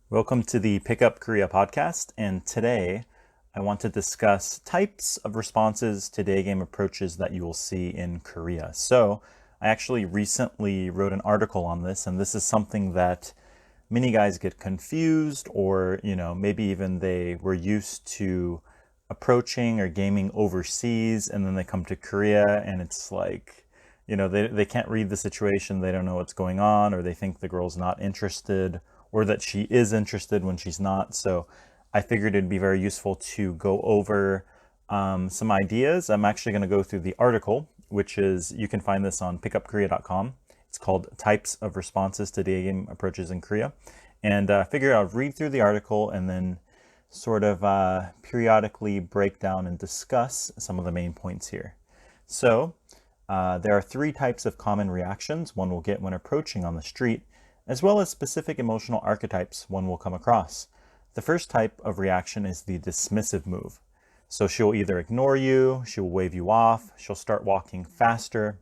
Welcome to the Pickup Korea podcast, and today I want to discuss types of responses to Daygame approaches that you will see in Korea. So, I actually recently wrote an article on this, and this is something that many guys get confused, or maybe even they were used to approaching or gaming overseas, and then they come to Korea, and it's like, they can't read the situation, they don't know what's going on, or they think the girl's not interested or that she is interested when she's not. So I figured it'd be very useful to go over some ideas. I'm actually going to go through the article, which is, you can find this on pickupkorea.com. It's called Types of Responses to Daygame Approaches in Korea. And I figured I'll read through the article and then sort of periodically break down and discuss some of the main points here. So there are three types of common reactions one will get when approaching on the street, as well as specific emotional archetypes one will come across. The first type of reaction is the dismissive move. So she'll either ignore you, she'll wave you off, she'll start walking faster,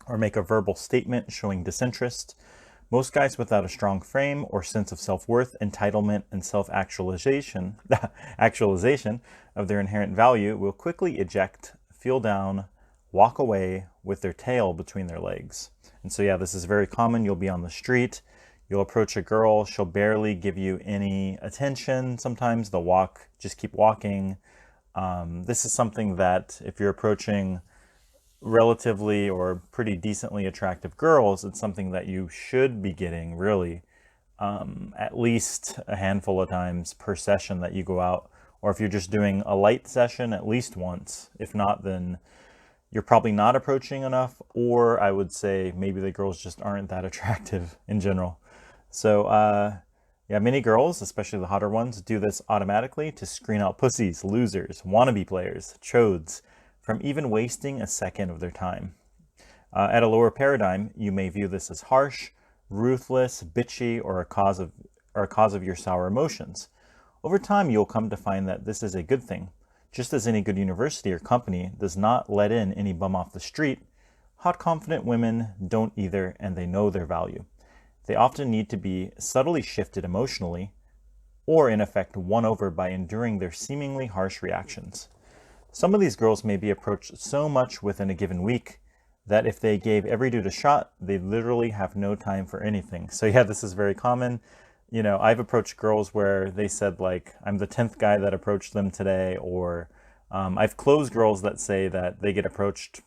or make a verbal statement showing disinterest. Most guys without a strong frame or sense of self-worth, entitlement, and self-actualization of their inherent value will quickly eject, feel down, walk away with their tail between their legs. And so, yeah, this is very common. You'll be on the street, you'll approach a girl, she'll barely give you any attention. Sometimes they'll just keep walking. This is something that if you're approaching relatively or pretty decently attractive girls, it's something that you should be getting really at least a handful of times per session that you go out. Or if you're just doing a light session, at least once. If not, then you're probably not approaching enough, or I would say maybe the girls just aren't that attractive in general. So, yeah, many girls, especially the hotter ones, do this automatically to screen out pussies, losers, wannabe players, chodes, from even wasting a second of their time. At a lower paradigm, you may view this as harsh, ruthless, bitchy, or a cause of your sour emotions. Over time, you'll come to find that this is a good thing. Just as any good university or company does not let in any bum off the street, hot, confident women don't either, and they know their value. They often need to be subtly shifted emotionally, or in effect won over by enduring their seemingly harsh reactions. Some of these girls may be approached so much within a given week that if they gave every dude a shot, they literally have no time for anything. So yeah, this is very common. I've approached girls where they said, like, I'm the 10th guy that approached them today, or I've closed girls that say that they get approached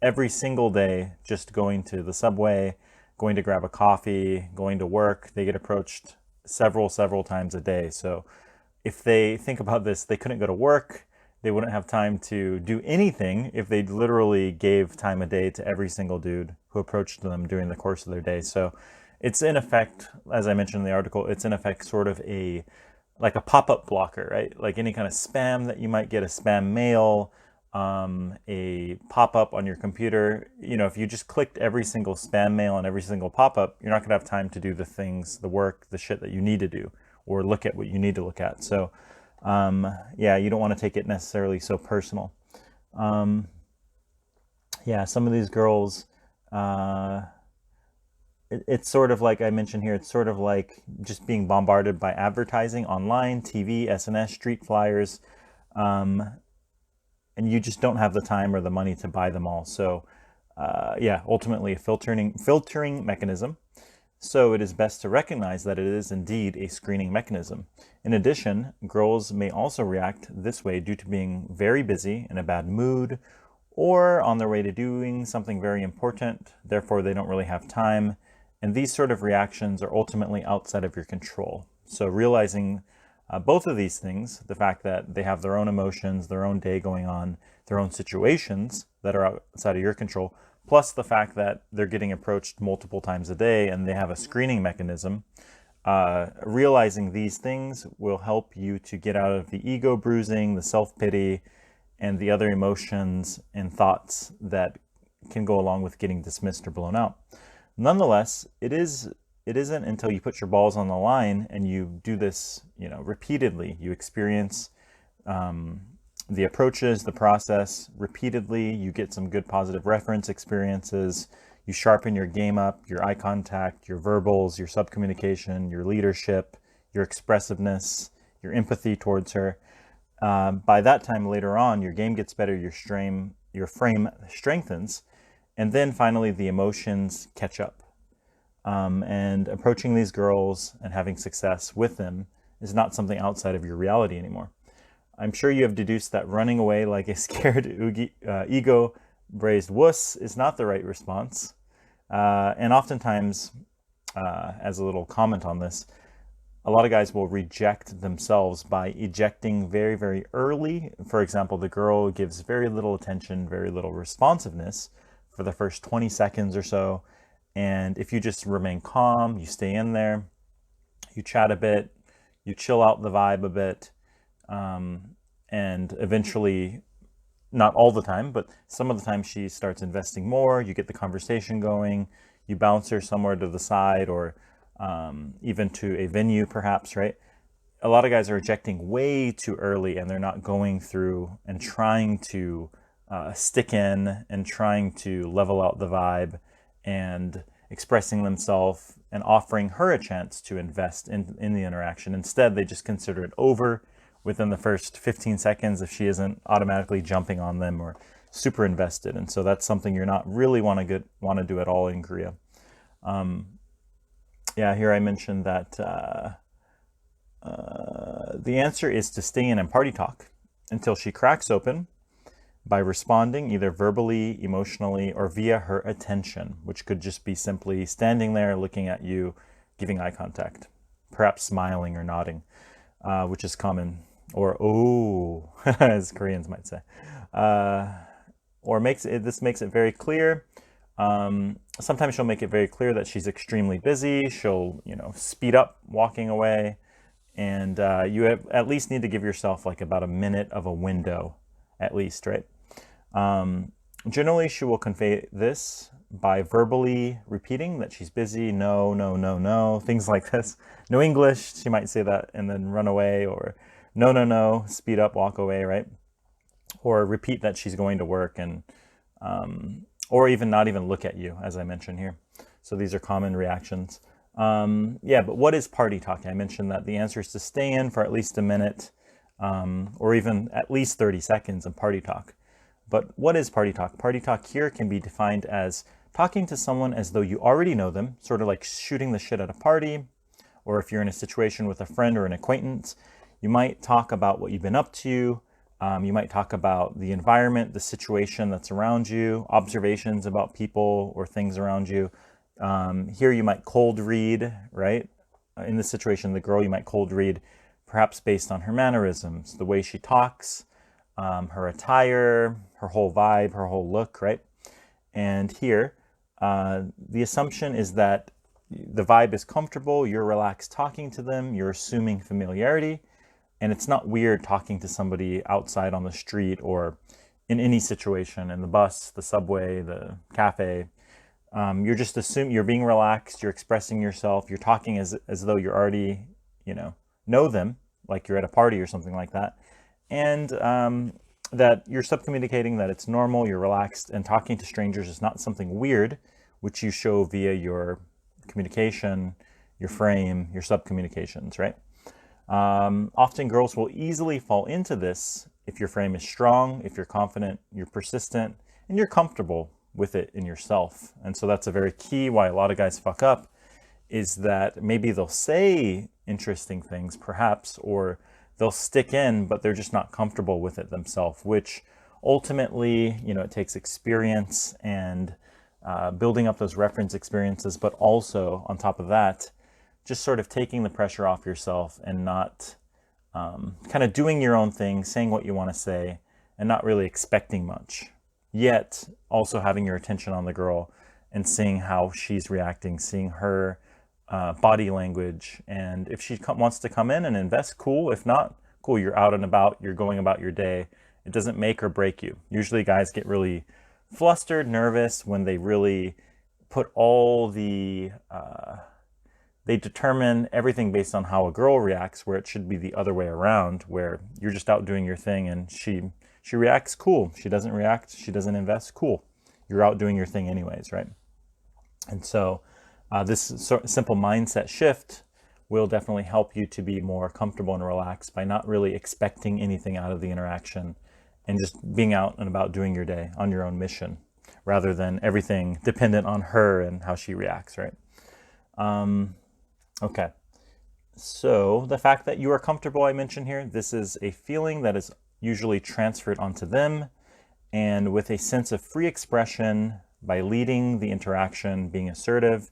every single day just going to the subway, going to grab a coffee, going to work. They get approached several times a day. So if they think about this, they couldn't go to work. They wouldn't have time to do anything if they literally gave time a day to every single dude who approached them during the course of their day. So it's in effect, as I mentioned in the article, it's in effect sort of like a pop-up blocker, right? Like any kind of spam that you might get, a spam mail, a pop-up on your computer. If you just clicked every single spam mail and every single pop-up, you're not gonna have time to do the things, the work, the shit that you need to do, or look at what you need to look at. So, yeah, you don't want to take it necessarily so personal. Yeah, some of these girls, it's sort of like I mentioned here, it's sort of like just being bombarded by advertising online, TV, SNS, street flyers, and you just don't have the time or the money to buy them all. So, yeah, ultimately a filtering mechanism. So it is best to recognize that it is indeed a screening mechanism. In addition, girls may also react this way due to being very busy, in a bad mood, or on their way to doing something very important. Therefore, they don't really have time. And these sort of reactions are ultimately outside of your control. So realizing both of these things, the fact that they have their own emotions, their own day going on, their own situations that are outside of your control, plus the fact that they're getting approached multiple times a day and they have a screening mechanism, realizing these things will help you to get out of the ego bruising, the self-pity, and the other emotions and thoughts that can go along with getting dismissed or blown out. Nonetheless, it isn't until you put your balls on the line and you do this, repeatedly, you experience the approaches, the process repeatedly, you get some good positive reference experiences, you sharpen your game up, your eye contact, your verbals, your subcommunication, your leadership, your expressiveness, your empathy towards her. By that time later on, your game gets better, your frame strengthens, and then finally the emotions catch up. And approaching these girls and having success with them is not something outside of your reality anymore. I'm sure you have deduced that running away like a scared ego-braised wuss is not the right response. And oftentimes, as a little comment on this, a lot of guys will reject themselves by ejecting very, very early. For example, the girl gives very little attention, very little responsiveness for the first 20 seconds or so. And if you just remain calm, you stay in there, you chat a bit, you chill out the vibe a bit, and eventually, not all the time, but some of the time she starts investing more, you get the conversation going, you bounce her somewhere to the side or even to a venue perhaps, right? A lot of guys are ejecting way too early and they're not going through and trying to stick in and trying to level out the vibe and expressing themselves and offering her a chance to invest in the interaction. Instead, they just consider it over within the first 15 seconds if she isn't automatically jumping on them or super invested. And so that's something you're not really want to do at all in Korea. Yeah, here I mentioned that the answer is to stay in and party talk until she cracks open by responding either verbally, emotionally, or via her attention, which could just be simply standing there looking at you, giving eye contact, perhaps smiling or nodding, which is common, or oh, as Koreans might say, or this makes it very clear. Sometimes she'll make it very clear that she's extremely busy. She'll, speed up walking away, and you at least need to give yourself like about a minute of a window, at least, right? Generally, she will convey this by verbally repeating that she's busy, no, no, no, no, things like this. No English, she might say that and then run away, or no, no, no, speed up, walk away, right? Or repeat that she's going to work and or even not even look at you, as I mentioned here. So these are common reactions. Yeah, but what is party talk? I mentioned that the answer is to stay in for at least a minute or even at least 30 seconds of party talk. But what is party talk? Party talk here can be defined as talking to someone as though you already know them, sort of like shooting the shit at a party, or if you're in a situation with a friend or an acquaintance, you might talk about what you've been up to. You might talk about the environment, the situation that's around you, observations about people or things around you. Here you might cold read, right? In this situation, the girl you might cold read, perhaps based on her mannerisms, the way she talks, her attire, her whole vibe, her whole look, right? And here, the assumption is that the vibe is comfortable, you're relaxed talking to them, you're assuming familiarity, and it's not weird talking to somebody outside on the street or in any situation, in the bus, the subway, the cafe. You're just assuming you're being relaxed, you're expressing yourself, you're talking as though you already, know them, like you're at a party or something like that. And that you're subcommunicating that it's normal, you're relaxed, and talking to strangers is not something weird, which you show via your communication, your frame, your subcommunications, right? Often girls will easily fall into this if your frame is strong, if you're confident, you're persistent, and you're comfortable with it in yourself. And so that's a very key why a lot of guys fuck up, is that maybe they'll say interesting things perhaps, or they'll stick in, but they're just not comfortable with it themselves, which ultimately, it takes experience and building up those reference experiences, but also on top of that, just sort of taking the pressure off yourself and not kind of doing your own thing, saying what you want to say, and not really expecting much. Yet also having your attention on the girl and seeing how she's reacting, seeing her body language. And if she wants to come in and invest, cool. If not, cool. You're out and about, you're going about your day. It doesn't make or break you. Usually guys get really flustered, nervous when they really put all the, they determine everything based on how a girl reacts, where it should be the other way around, where you're just out doing your thing and she reacts, cool. She doesn't react, she doesn't invest, cool. You're out doing your thing anyways, right? And so this simple mindset shift will definitely help you to be more comfortable and relaxed by not really expecting anything out of the interaction and just being out and about doing your day on your own mission rather than everything dependent on her and how she reacts, right? Okay. So the fact that you are comfortable, I mentioned here, this is a feeling that is usually transferred onto them, and with a sense of free expression by leading the interaction, being assertive,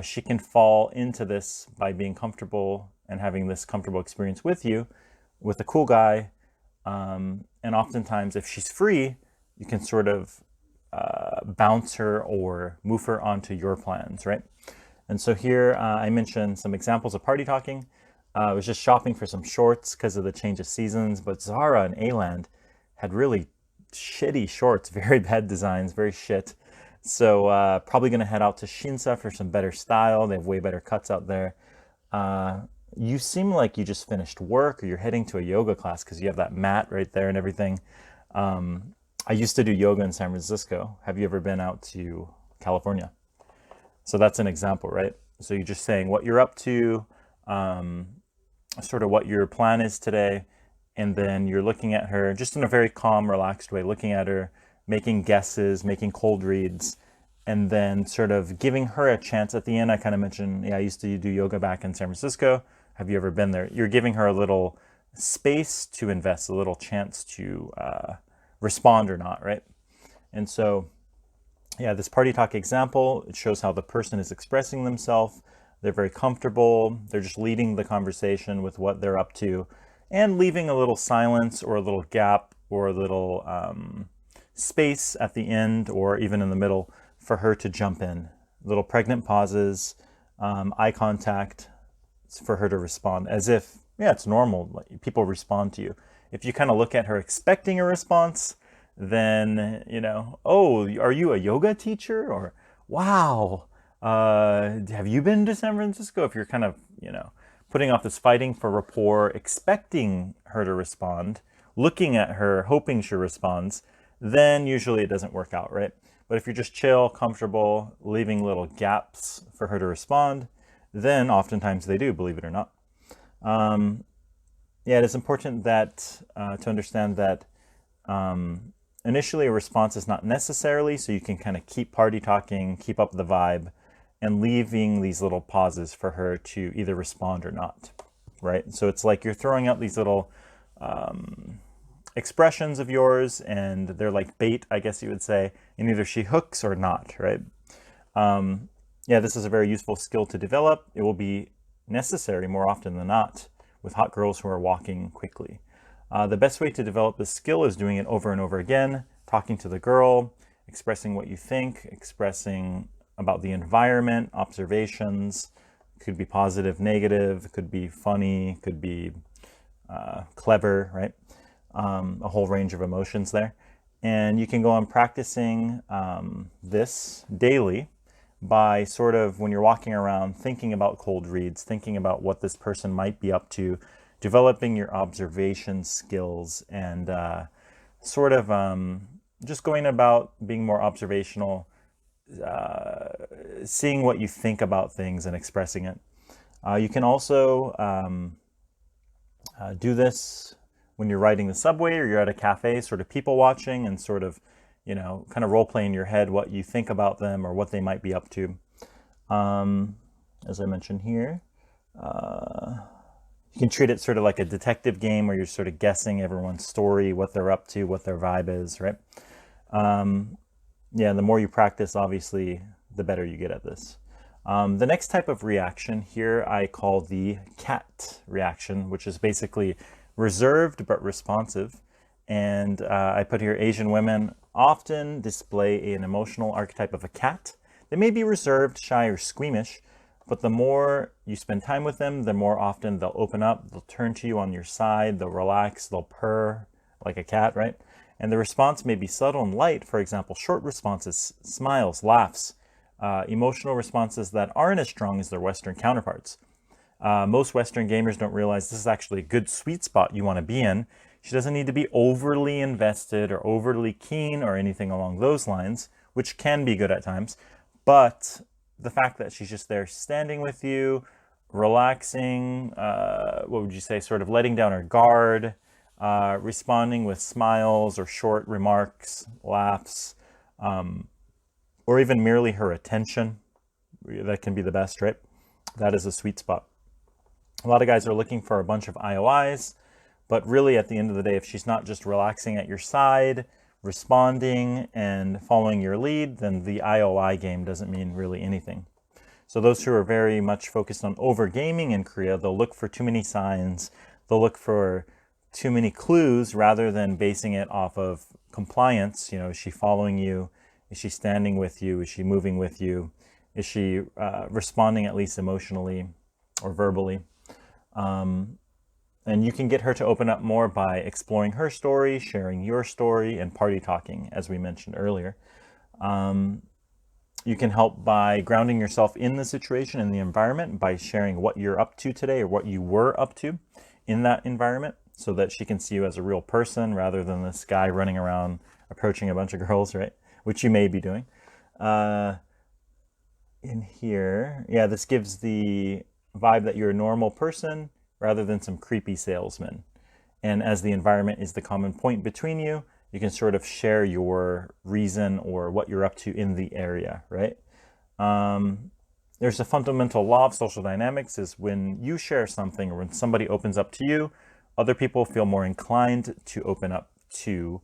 she can fall into this by being comfortable and having this comfortable experience with you, with a cool guy. And oftentimes, if she's free, you can sort of bounce her or move her onto your plans, right? And so here I mentioned some examples of party talking. I was just shopping for some shorts because of the change of seasons, but Zara and A-Land had really shitty shorts, very bad designs, very shit. So probably going to head out to Shinsa for some better style. They have way better cuts out there. You seem like you just finished work or you're heading to a yoga class because you have that mat right there and everything. I used to do yoga in San Francisco. Have you ever been out to California? So that's an example, right? So you're just saying what you're up to, sort of what your plan is today, and then you're looking at her just in a very calm, relaxed way, looking at her, making guesses, making cold reads, and then sort of giving her a chance. At the end, I kind of mentioned, yeah, I used to do yoga back in San Francisco. Have you ever been there? You're giving her a little space to invest, a little chance to respond or not, right? And so, yeah, this party talk example, it shows how the person is expressing themselves. They're very comfortable. They're just leading the conversation with what they're up to and leaving a little silence or a little gap or a little space at the end or even in the middle for her to jump in. Little pregnant pauses, eye contact for her to respond as if, yeah, it's normal. Like, people respond to you. If you kind of look at her expecting a response, then, oh, are you a yoga teacher? Or, wow, have you been to San Francisco? If you're kind of, putting off this fighting for rapport, expecting her to respond, looking at her, hoping she responds, then usually it doesn't work out, right? But if you're just chill, comfortable, leaving little gaps for her to respond, then oftentimes they do, believe it or not. Yeah, it is important that to understand that initially a response is not necessarily, so you can kind of keep party talking, keep up the vibe, and leaving these little pauses for her to either respond or not, right? So it's like you're throwing out these little expressions of yours, and they're like bait, I guess you would say, and either she hooks or not, right? Yeah, this is a very useful skill to develop. It will be necessary more often than not with hot girls who are walking quickly. The best way to develop this skill is doing it over and over again, talking to the girl, expressing what you think, expressing about the environment, observations. Could be positive, negative, could be funny, could be clever, right? A whole range of emotions there. And you can go on practicing this daily by sort of, when you're walking around, thinking about cold reads, thinking about what this person might be up to, developing your observation skills, and sort of just going about being more observational, seeing what you think about things and expressing it. You can also do this when you're riding the subway or you're at a cafe, sort of people watching and sort of, kind of role play in your head what you think about them or what they might be up to. As I mentioned here, you can treat it sort of like a detective game where you're sort of guessing everyone's story, what they're up to, what their vibe is, right? Yeah, the more you practice, obviously, the better you get at this. The next type of reaction here I call the cat reaction, which is basically reserved but responsive. And I put here, Asian women often display an emotional archetype of a cat. They may be reserved, shy, or squeamish, but the more you spend time with them, the more often they'll open up, they'll turn to you on your side, they'll relax, they'll purr like a cat, right? And the response may be subtle and light. For example, short responses, smiles, laughs, emotional responses that aren't as strong as their Western counterparts. Most Western gamers don't realize this is actually a good sweet spot you want to be in. She doesn't need to be overly invested or overly keen or anything along those lines, which can be good at times. But the fact that she's just there standing with you, relaxing, what would you say, sort of letting down her guard, responding with smiles or short remarks, laughs, or even merely her attention. That can be the best, right? That is a sweet spot. A lot of guys are looking for a bunch of IOIs, but really at the end of the day, if she's not just relaxing at your side, responding and following your lead, then the IOI game doesn't mean really anything. So those who are very much focused on overgaming in Korea, they'll look for too many signs, they'll look for too many clues rather than basing it off of compliance. You know, is she following you? Is she standing with you? Is she moving with you? Is she responding at least emotionally or verbally? And you can get her to open up more by exploring her story, sharing your story, and party talking, as we mentioned earlier. You can help by grounding yourself in the situation, in the environment, by sharing what you're up to today or what you were up to in that environment, so that she can see you as a real person rather than this guy running around approaching a bunch of girls, right? Which you may be doing. In here, yeah, this gives the vibe that you're a normal person rather than some creepy salesman. And as the environment is the common point between you, you can sort of share your reason or what you're up to in the area, right? There's a fundamental law of social dynamics is when you share something or when somebody opens up to you, other people feel more inclined to open up to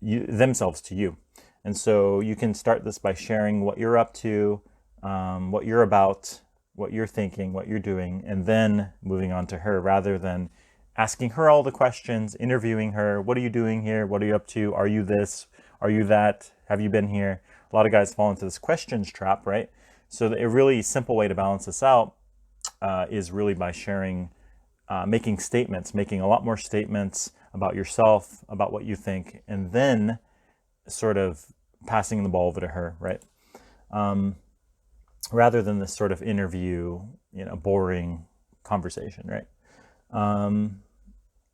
themselves to you. And so you can start this by sharing what you're up to, what you're about, what you're thinking, what you're doing, and then moving on to her rather than asking her all the questions, interviewing her. What are you doing here? What are you up to? Are you this? Are you that? Have you been here? A lot of guys fall into this questions trap, right? So a really simple way to balance this out is really by sharing, making statements, making a lot more statements about yourself, about what you think, and then sort of passing the ball over to her, right? Rather than this sort of interview, boring conversation, right?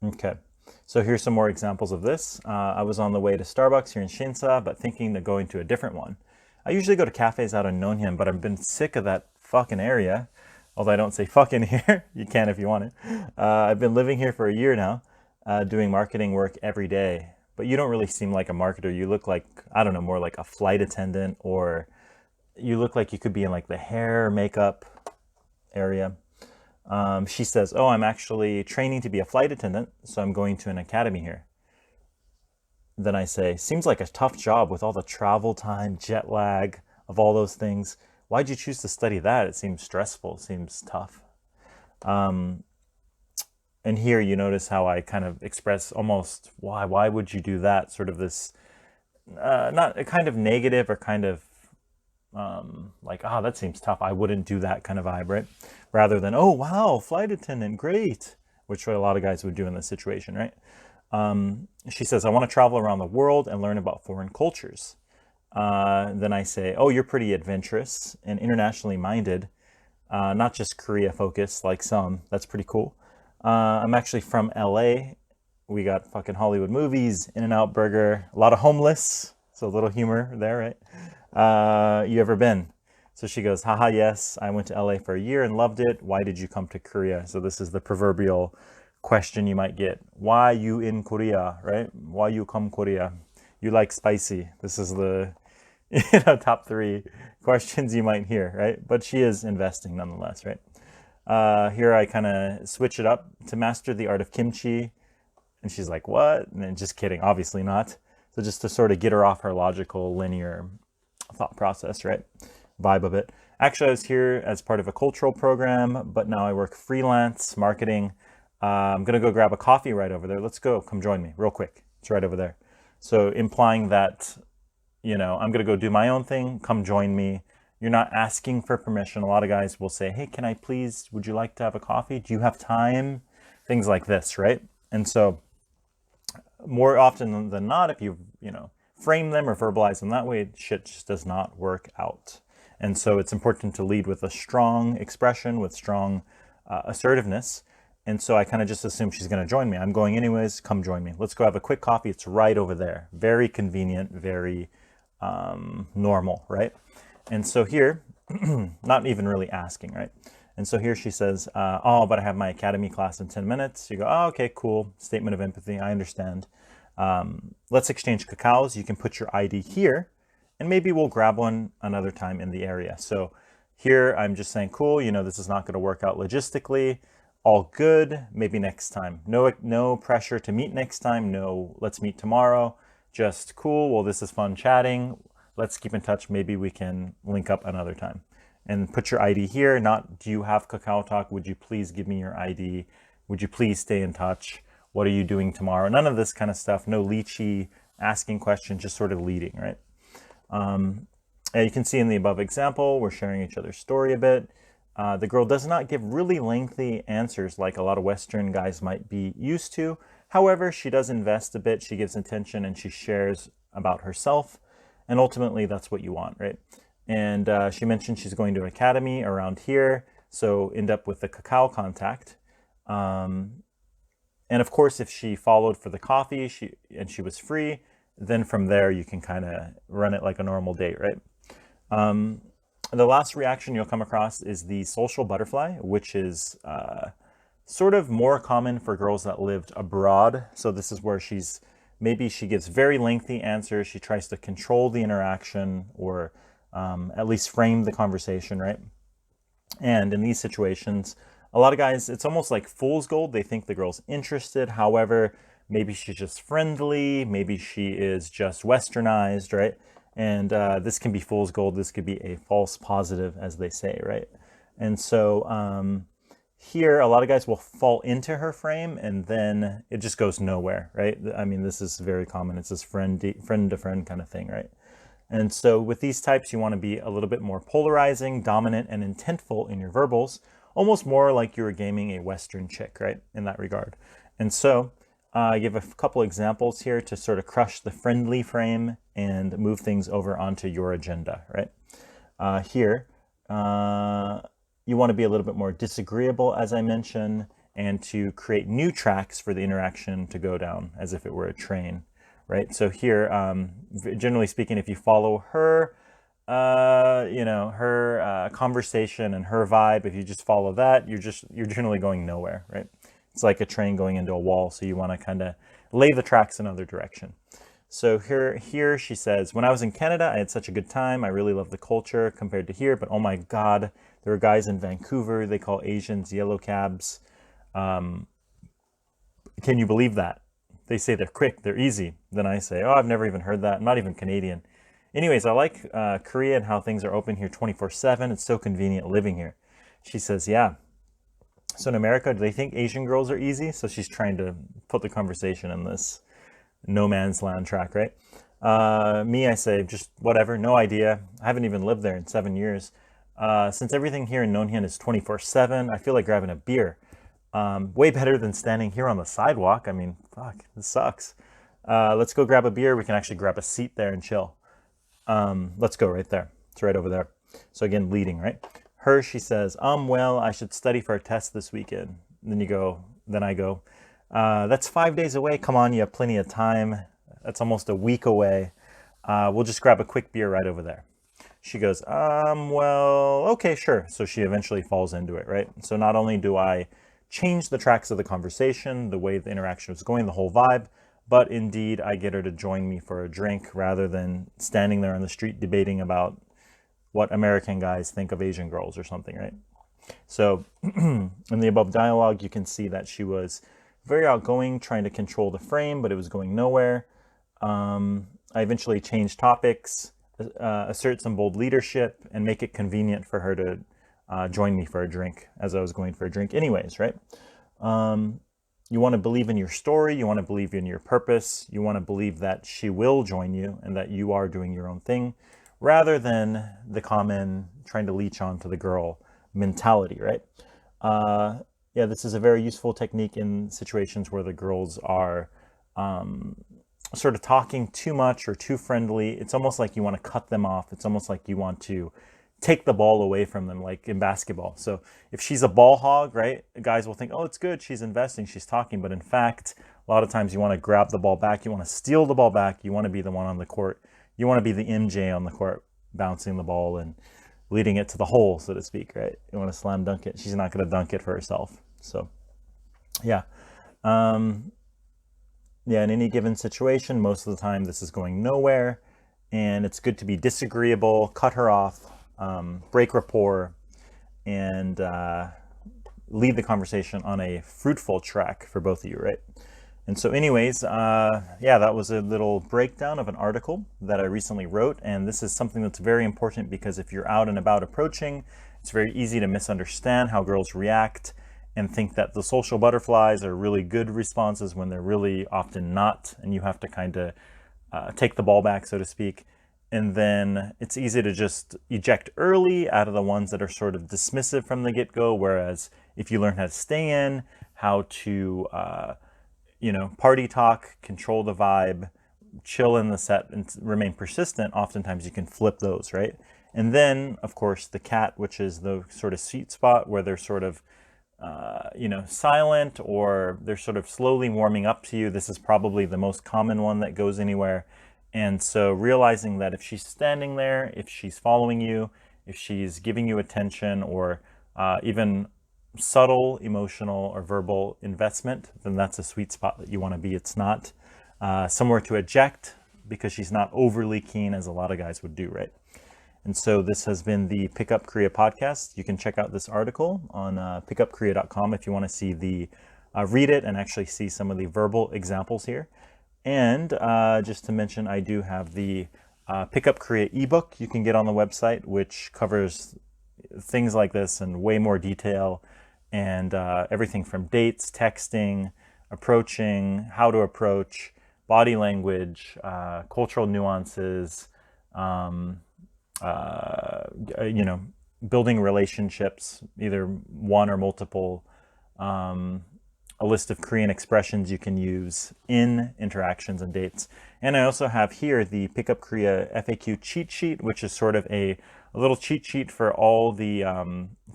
Okay, so here's some more examples of this. I was on the way to Starbucks here in Shinsa, but thinking of going to a different one. I usually go to cafes out in Nonhyun, but I've been sick of that fucking area. Although I don't say fucking here, you can if you want it. I've been living here for a year now, doing marketing work every day. But you don't really seem like a marketer. You look like, I don't know, more like a flight attendant, or you look like you could be in like the hair, makeup area. She says, oh, I'm actually training to be a flight attendant, so I'm going to an academy here. Then I say, seems like a tough job with all the travel time, jet lag, of all those things. Why'd you choose to study that? It seems stressful, it seems tough. And here you notice how I kind of express almost why would you do that? Sort of this, not a kind of negative or kind of like, that seems tough. I wouldn't do that kind of vibe, right? Rather than, oh, wow, flight attendant, great, which a lot of guys would do in this situation, right? She says, I want to travel around the world and learn about foreign cultures. Then I say, oh, you're pretty adventurous and internationally minded, not just Korea focused like some. That's pretty cool. I'm actually from LA. We got fucking Hollywood movies, In-N-Out Burger, a lot of homeless. So a little humor there, right? You ever been? So she goes, haha, yes, I went to LA for a year and loved it. Why did you come to Korea? So this is the proverbial question you might get. Why you in Korea, right? Why you come Korea? You like spicy. This is the top 3 questions you might hear, right? But she is investing nonetheless, right? Here I kind of switch it up to master the art of kimchi. And she's like, what? And then just kidding, obviously not. So just to sort of get her off her logical, linear thought process, right? Vibe of it. Actually, I was here as part of a cultural program, but now I work freelance marketing. I'm going to go grab a coffee right over there. Let's go. Come join me real quick. It's right over there. So implying that, I'm going to go do my own thing. Come join me. You're not asking for permission. A lot of guys will say, hey, can I please, would you like to have a coffee? Do you have time? Things like this, right? And so more often than not, if you frame them or verbalize them that way, shit just does not work out. And so it's important to lead with a strong expression, with strong assertiveness. And so I kind of just assume she's going to join me. I'm going anyways, come join me. Let's go have a quick coffee. It's right over there. Very convenient, very normal, right? And so here, not even really asking, right? And so here she says, oh, but I have my academy class in 10 minutes. You go, oh, okay, cool. Statement of empathy. I understand. Let's exchange cacaos. You can put your ID here, and maybe we'll grab one another time in the area. So here I'm just saying, cool, you know, this is not going to work out logistically. All good. Maybe next time. No pressure to meet next time. No, let's meet tomorrow. Just cool. Well, this is fun chatting. Let's keep in touch. Maybe we can link up another time. And put your ID here. Not, do you have Kakao Talk? Would you please give me your ID? Would you please stay in touch? What are you doing tomorrow? None of this kind of stuff. No leechy asking questions, just sort of leading, right? You can see in the above example, we're sharing each other's story a bit. The girl does not give really lengthy answers like a lot of Western guys might be used to. However, she does invest a bit. She gives attention and she shares about herself. And ultimately, that's what you want, right? And she mentioned she's going to an academy around here. So end up with the Kakao contact. And of course, if she followed for the coffee and she was free, then from there you can kind of run it like a normal date, right? The last reaction you'll come across is the social butterfly, which is sort of more common for girls that lived abroad. So this is where maybe she gives very lengthy answers. She tries to control the interaction or at least frame the conversation, right? And in these situations, a lot of guys, it's almost like fool's gold. They think the girl's interested. However, maybe she's just friendly. Maybe she is just westernized, right? And this can be fool's gold. This could be a false positive, as they say, right? And so here, a lot of guys will fall into her frame and then it just goes nowhere, right? I mean, this is very common. It's this friend to friend kind of thing, right? And so with these types, you want to be a little bit more polarizing, dominant, and intentful in your verbals, almost more like you were gaming a Western chick, right? In that regard. And so I give a couple examples here to sort of crush the friendly frame and move things over onto your agenda, right? Here, you want to be a little bit more disagreeable, as I mentioned, and to create new tracks for the interaction to go down as if it were a train, right? So here, generally speaking, if you follow her, her conversation and her vibe, if you just follow that, you're generally going nowhere, right? It's like a train going into a wall, so you want to kind of lay the tracks another direction. So here she says, when I was in Canada, I had such a good time. I really love the culture compared to here, but oh my God, there are guys in Vancouver, they call Asians yellow cabs. Can you believe that? They say they're quick, they're easy. Then I say, oh, I've never even heard that. I'm not even Canadian. Anyways, I like Korea and how things are open here 24/7. It's so convenient living here. She says, yeah. So in America, do they think Asian girls are easy? So she's trying to put the conversation in this no man's land track, right? Me, I say, just whatever, no idea. I haven't even lived there in 7 years. Since everything here in Nonhyun is 24/7, I feel like grabbing a beer. Way better than standing here on the sidewalk. I mean, fuck, this sucks. Let's go grab a beer. We can actually grab a seat there and chill. Let's go right there. It's right over there. So again, leading, right? Her, she says, well, I should study for a test this weekend. Then I go, that's 5 days away. Come on, you have plenty of time. That's almost a week away. We'll just grab a quick beer right over there. She goes, well, okay, sure. So she eventually falls into it, right? So not only do I change the tracks of the conversation, the way the interaction was going, the whole vibe, but indeed I get her to join me for a drink rather than standing there on the street debating about what American guys think of Asian girls or something, right? So in the above dialogue, you can see that she was very outgoing, trying to control the frame, but it was going nowhere. I eventually changed topics, assert some bold leadership, and make it convenient for her to join me for a drink as I was going for a drink anyways, right? You want to believe in your story. You want to believe in your purpose. You want to believe that she will join you and that you are doing your own thing, rather than the common trying to leech on to the girl mentality, right? Yeah, this is a very useful technique in situations where the girls are sort of talking too much or too friendly. It's almost like you want to cut them off. It's almost like you want to take the ball away from them, like in basketball. So if she's a ball hog, right, guys will think, oh, it's good, she's investing, she's talking. But in fact, a lot of times you want to grab the ball back. You want to steal the ball back. You want to be the one on the court. You want to be the MJ on the court bouncing the ball and leading it to the hole, so to speak, right? You want to slam dunk it. She's not going to dunk it for herself. So, yeah. Yeah, in any given situation, most of the time this is going nowhere, and it's good to be disagreeable, cut her off, break rapport, and lead the conversation on a fruitful track for both of you, right? And so anyways, yeah, that was a little breakdown of an article that I recently wrote, and this is something that's very important because if you're out and about approaching, it's very easy to misunderstand how girls react and think that the social butterflies are really good responses when they're really often not, and you have to kind of take the ball back, so to speak. And then it's easy to just eject early out of the ones that are sort of dismissive from the get-go, whereas if you learn how to stay in, how to party talk, control the vibe, chill in the set, and remain persistent, oftentimes you can flip those, right? And then, of course, the cat, which is the sort of sweet spot where they're sort of silent, or they're sort of slowly warming up to you. This is probably the most common one that goes anywhere. And so realizing that if she's standing there, if she's following you, if she's giving you attention, or even subtle emotional or verbal investment, then that's a sweet spot that you want to be. It's not somewhere to eject because she's not overly keen, as a lot of guys would do, right? And so this has been the Pickup Korea podcast. You can check out this article on pickupkorea.com if you want to see the read it and actually see some of the verbal examples here. And just to mention, I do have the Pickup Korea Ebook you can get on the website, which covers things like this in way more detail, and everything from dates, texting, approaching, how to approach, body language, cultural nuances, building relationships, either one or multiple, a list of Korean expressions you can use in interactions and dates. And I also have here the Pickup Korea FAQ cheat sheet, which is sort of a little cheat sheet for all the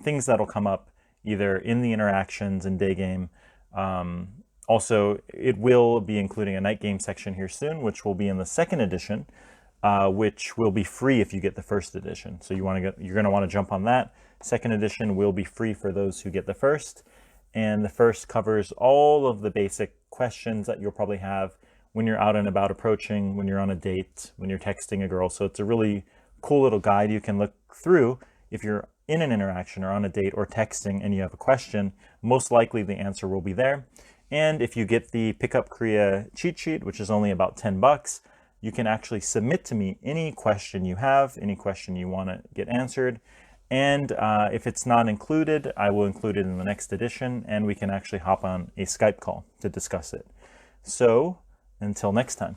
things that'll come up either in the interactions in Daygame. Also, it will be including a night game section here soon, which will be in the second edition, which will be free if you get the first edition. So you're going to want to jump on that. Second edition will be free for those who get the first. And the first covers all of the basic questions that you'll probably have when you're out and about approaching, when you're on a date, when you're texting a girl. So it's a really cool little guide you can look through if you're in an interaction or on a date or texting and you have a question. Most likely the answer will be there. And if you get the Pickup Korea cheat sheet, which is only about $10, you can actually submit to me any question you have, any question you want to get answered. And if it's not included, I will include it in the next edition, and we can actually hop on a Skype call to discuss it. So until next time.